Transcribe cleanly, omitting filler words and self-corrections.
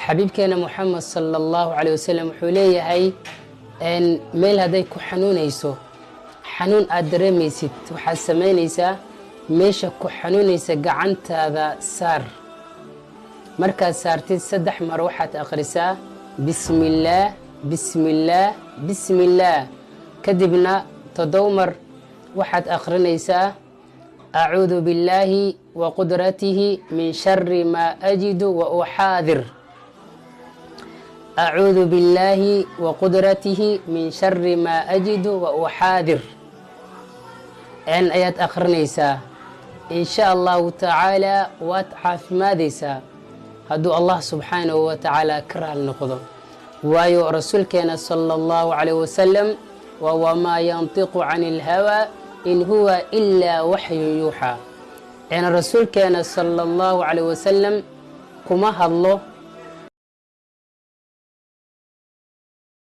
xabiibkeena Muhammad sallallahu alayhi wasallam wuxuu leeyahay meel haday ku xanuunayso xanuun aad dareemaysid waxaad samaynaysaa meesha ku xanuunaysa gacantaada saar markaad saartid 3 mar waxaad akhrisaa bismillaah bismillaah bismillaah kadibna 7 mar waxaad akhrinaysaa أعوذ بالله وقدرته من شر ما أجد وأحاذر أعوذ بالله وقدرته من شر ما أجد وأحاذر أن آيات أخرنيسا إن شاء الله تعالى واتعاف ماذيسا هدو الله سبحانه وتعالى كره النقض وايو رسولكنا صلى الله عليه وسلم وما ينطق عن الهوى إن هو إلا وحي يوحى يعني رسولكنا صلى الله عليه وسلم كما الله